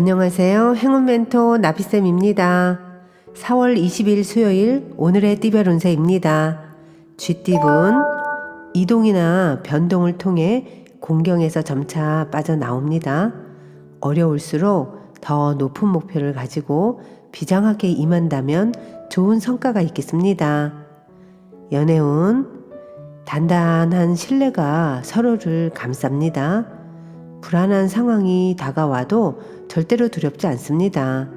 안녕하세요. 행운 멘토 나비쌤입니다. 4월 20일 수요일 오늘의 띠별 운세입니다. 쥐띠분 이동이나 변동을 통해 공경에서 점차 빠져나옵니다. 어려울수록 더 높은 목표를 가지고 비장하게 임한다면 좋은 성과가 있겠습니다. 연애운 단단한 신뢰가 서로를 감쌉니다. 불안한 상황이 다가와도 절대로 두렵지 않습니다.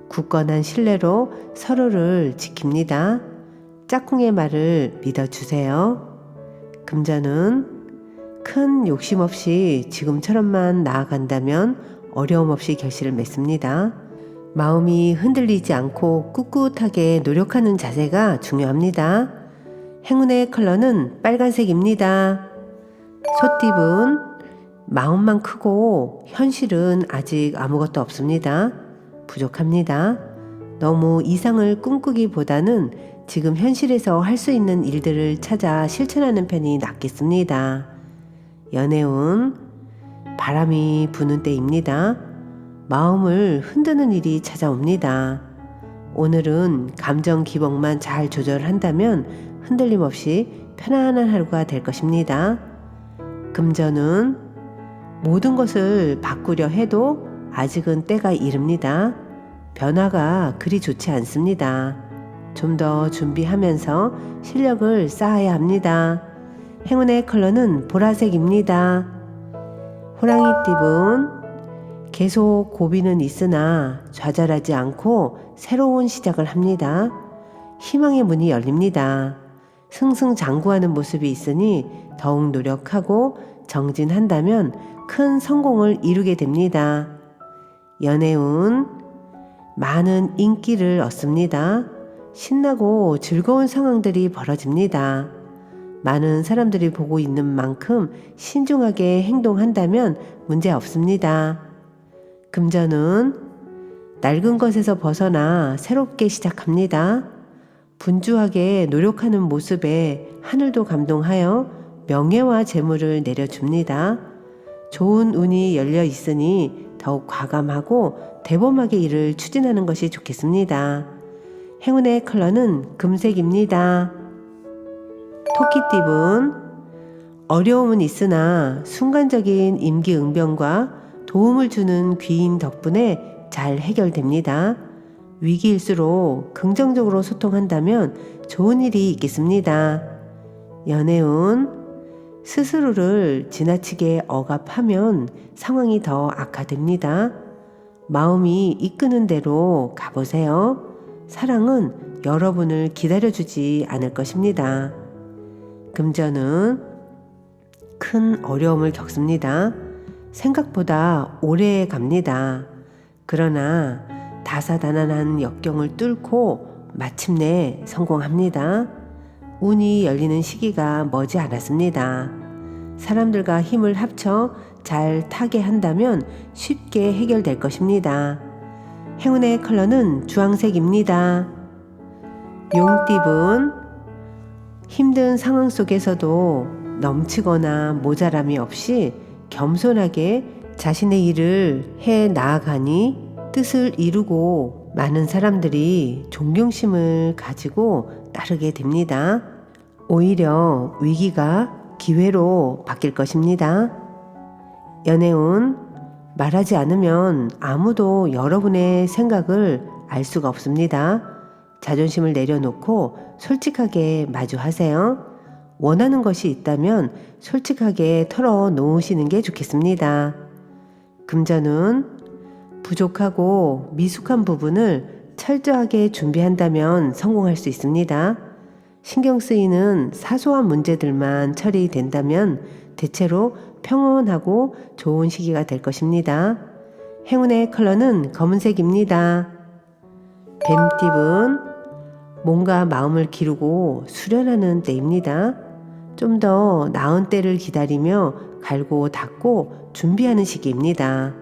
굳건한 신뢰로 서로를 지킵니다. 짝꿍의 말을 믿어주세요. 금전은 큰 욕심 없이 지금처럼만 나아간다면 어려움 없이 결실을 맺습니다. 마음이 흔들리지 않고 꿋꿋하게 노력하는 자세가 중요합니다. 행운의 컬러는 빨간색입니다. 소띠분 마음만 크고 현실은 아직 아무것도 없습니다. 부족합니다. 너무 이상을 꿈꾸기보다는 지금 현실에서 할 수 있는 일들을 찾아 실천하는 편이 낫겠습니다. 연애운 바람이 부는 때입니다. 마음을 흔드는 일이 찾아옵니다. 오늘은 감정 기복만 잘 조절한다면 흔들림 없이 편안한 하루가 될 것입니다. 금전은 모든 것을 바꾸려 해도 아직은 때가 이릅니다. 변화가 그리 좋지 않습니다. 좀 더 준비하면서 실력을 쌓아야 합니다. 행운의 컬러는 보라색입니다. 호랑이띠분 계속 고비는 있으나 좌절하지 않고 새로운 시작을 합니다. 희망의 문이 열립니다. 승승장구하는 모습이 있으니 더욱 노력하고 정진한다면 큰 성공을 이루게 됩니다. 연애운 많은 인기를 얻습니다. 신나고 즐거운 상황들이 벌어집니다. 많은 사람들이 보고 있는 만큼 신중하게 행동한다면 문제 없습니다. 금전은 낡은 것에서 벗어나 새롭게 시작합니다. 분주하게 노력하는 모습에 하늘도 감동하여 명예와 재물을 내려줍니다. 좋은 운이 열려 있으니 더욱 과감하고 대범하게 일을 추진하는 것이 좋겠습니다. 행운의 컬러는 금색입니다. 토끼띠분 어려움은 있으나 순간적인 임기응변과 도움을 주는 귀인 덕분에 잘 해결됩니다. 위기일수록 긍정적으로 소통한다면 좋은 일이 있겠습니다. 연애운 스스로를 지나치게 억압하면 상황이 더 악화됩니다. 마음이 이끄는 대로 가보세요. 사랑은 여러분을 기다려주지 않을 것입니다. 금전은 큰 어려움을 겪습니다. 생각보다 오래 갑니다. 그러나 다사다난한 역경을 뚫고 마침내 성공합니다. 운이 열리는 시기가 머지 않았습니다. 사람들과 힘을 합쳐 잘 타게 한다면 쉽게 해결될 것입니다. 행운의 컬러는 주황색입니다. 용띠분 힘든 상황 속에서도 넘치거나 모자람이 없이 겸손하게 자신의 일을 해 나아가니 뜻을 이루고 많은 사람들이 존경심을 가지고 따르게 됩니다. 오히려 위기가 기회로 바뀔 것입니다. 연애운 말하지 않으면 아무도 여러분의 생각을 알 수가 없습니다. 자존심을 내려놓고 솔직하게 마주하세요. 원하는 것이 있다면 솔직하게 털어놓으시는 게 좋겠습니다. 금전은 부족하고 미숙한 부분을 철저하게 준비한다면 성공할 수 있습니다. 신경 쓰이는 사소한 문제들만 처리된다면 대체로 평온하고 좋은 시기가 될 것입니다. 행운의 컬러는 검은색입니다. 뱀띠분 몸과 마음을 기르고 수련하는 때입니다. 좀 더 나은 때를 기다리며 갈고 닦고 준비하는 시기입니다.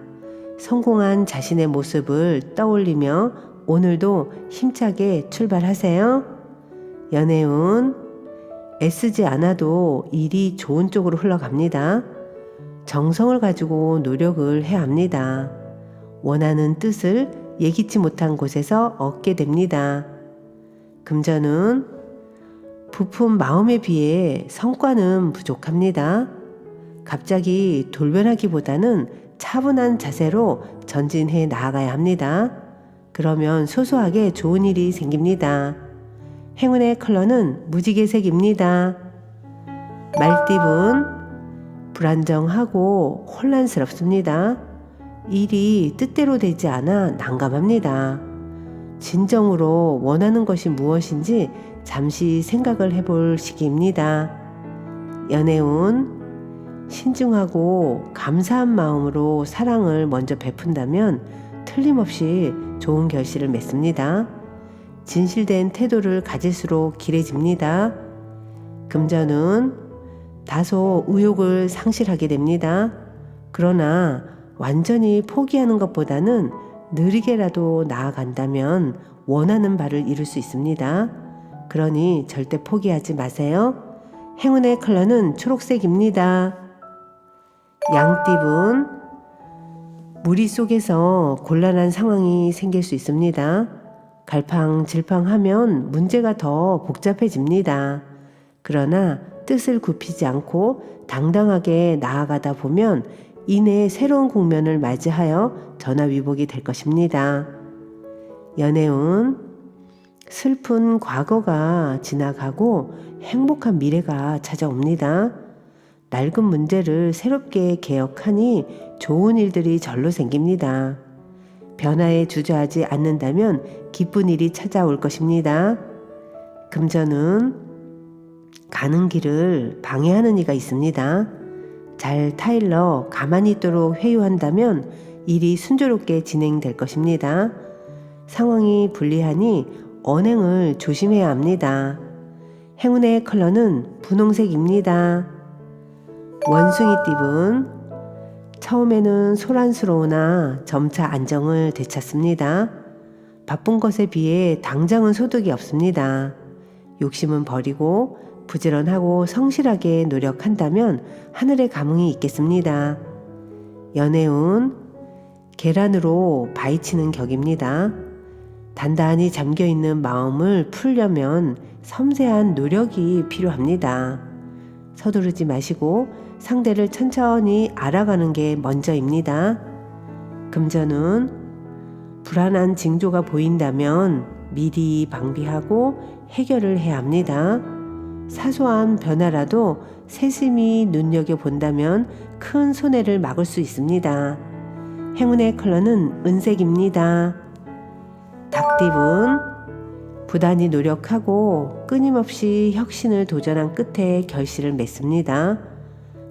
성공한 자신의 모습을 떠올리며 오늘도 힘차게 출발하세요. 연애운 애쓰지 않아도 일이 좋은 쪽으로 흘러갑니다. 정성을 가지고 노력을 해야 합니다. 원하는 뜻을 예기치 못한 곳에서 얻게 됩니다. 금전운, 부푼 마음에 비해 성과는 부족합니다. 갑자기 돌변하기보다는 차분한 자세로 전진해 나아가야 합니다. 그러면 소소하게 좋은 일이 생깁니다. 행운의 컬러는 무지개색입니다. 말띠분, 불안정하고 혼란스럽습니다. 일이 뜻대로 되지 않아 난감합니다. 진정으로 원하는 것이 무엇인지 잠시 생각을 해볼 시기입니다. 연애운, 신중하고 감사한 마음으로 사랑을 먼저 베푼다면 틀림없이 좋은 결실을 맺습니다. 진실된 태도를 가질수록 길해집니다. 금전은 다소 의욕을 상실하게 됩니다. 그러나 완전히 포기하는 것보다는 느리게라도 나아간다면 원하는 바를 이룰 수 있습니다. 그러니 절대 포기하지 마세요. 행운의 컬러는 초록색입니다. 양띠분, 무리 속에서 곤란한 상황이 생길 수 있습니다. 갈팡질팡하면 문제가 더 복잡해집니다. 그러나 뜻을 굽히지 않고 당당하게 나아가다 보면 이내 새로운 국면을 맞이하여 전화위복이 될 것입니다. 연애운, 슬픈 과거가 지나가고 행복한 미래가 찾아옵니다. 낡은 문제를 새롭게 개혁하니 좋은 일들이 절로 생깁니다. 변화에 주저하지 않는다면 기쁜 일이 찾아올 것입니다. 금전은 가는 길을 방해하는 이가 있습니다. 잘 타일러 가만히 있도록 회유한다면 일이 순조롭게 진행될 것입니다. 상황이 불리하니 언행을 조심해야 합니다. 행운의 컬러는 분홍색입니다. 원숭이띠분, 처음에는 소란스러우나 점차 안정을 되찾습니다. 바쁜 것에 비해 당장은 소득이 없습니다. 욕심은 버리고 부지런하고 성실하게 노력한다면 하늘의 감흥이 있겠습니다. 연애운, 계란으로 바위치는 격입니다. 단단히 잠겨있는 마음을 풀려면 섬세한 노력이 필요합니다. 서두르지 마시고 상대를 천천히 알아가는 게 먼저입니다. 금전운, 불안한 징조가 보인다면 미리 방비하고 해결을 해야 합니다. 사소한 변화라도 세심히 눈여겨본다면 큰 손해를 막을 수 있습니다. 행운의 컬러는 은색입니다. 닭띠분, 부단히 노력하고 끊임없이 혁신을 도전한 끝에 결실을 맺습니다.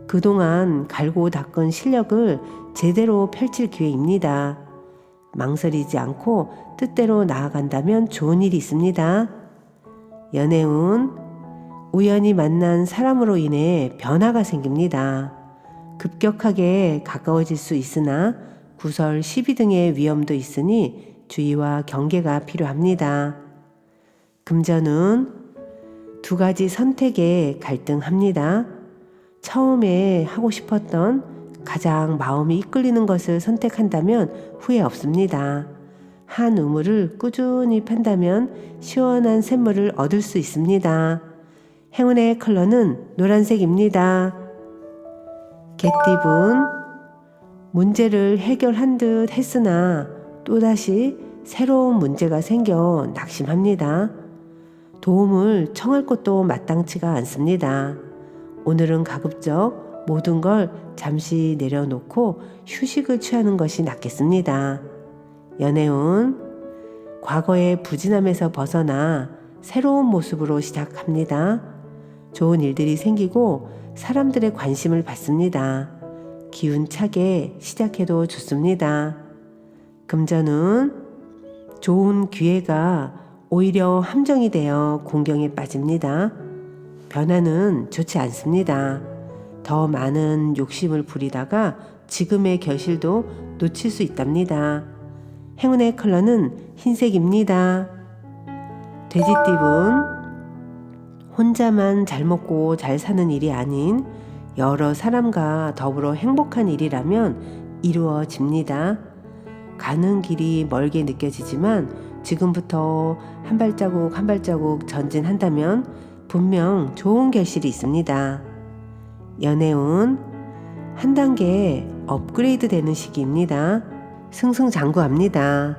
그동안 갈고 닦은 실력을 제대로 펼칠 기회입니다. 망설이지 않고 뜻대로 나아간다면 좋은 일이 있습니다. 연애운, 우연히 만난 사람으로 인해 변화가 생깁니다. 급격하게 가까워질 수 있으나 구설, 시비 등의 위험도 있으니 주의와 경계가 필요합니다. 금전은 두 가지 선택에 갈등합니다. 처음에 하고 싶었던 가장 마음이 이끌리는 것을 선택한다면 후회 없습니다. 한 우물을 꾸준히 판다면 시원한 샘물을 얻을 수 있습니다. 행운의 컬러는 노란색입니다. 개띠분, 문제를 해결한 듯 했으나 또다시 새로운 문제가 생겨 낙심합니다. 도움을 청할 것도 마땅치가 않습니다. 오늘은 가급적 모든 걸 잠시 내려놓고 휴식을 취하는 것이 낫겠습니다. 연애운, 과거의 부진함에서 벗어나 새로운 모습으로 시작합니다. 좋은 일들이 생기고 사람들의 관심을 받습니다. 기운차게 시작해도 좋습니다. 금전은 좋은 기회가 오히려 함정이 되어 공경에 빠집니다. 변화는 좋지 않습니다. 더 많은 욕심을 부리다가 지금의 결실도 놓칠 수 있답니다. 행운의 컬러는 흰색입니다. 돼지띠분, 혼자만 잘 먹고 잘 사는 일이 아닌 여러 사람과 더불어 행복한 일이라면 이루어집니다. 가는 길이 멀게 느껴지지만 지금부터 한 발자국 한 발자국 전진한다면 분명 좋은 결실이 있습니다. 연애운 한 단계 업그레이드 되는 시기입니다. 승승장구합니다.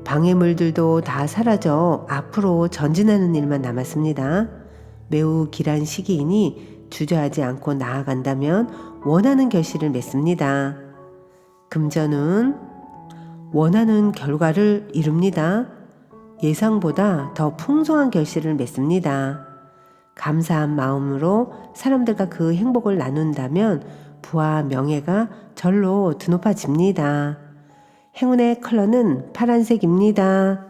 방해물들도 다 사라져 앞으로 전진하는 일만 남았습니다. 매우 길한 시기이니 주저하지 않고 나아간다면 원하는 결실을 맺습니다. 금전운 원하는 결과를 이룹니다. 예상보다 더 풍성한 결실을 맺습니다. 감사한 마음으로 사람들과 그 행복을 나눈다면 부와 명예가 절로 드높아집니다. 행운의 컬러는 파란색입니다.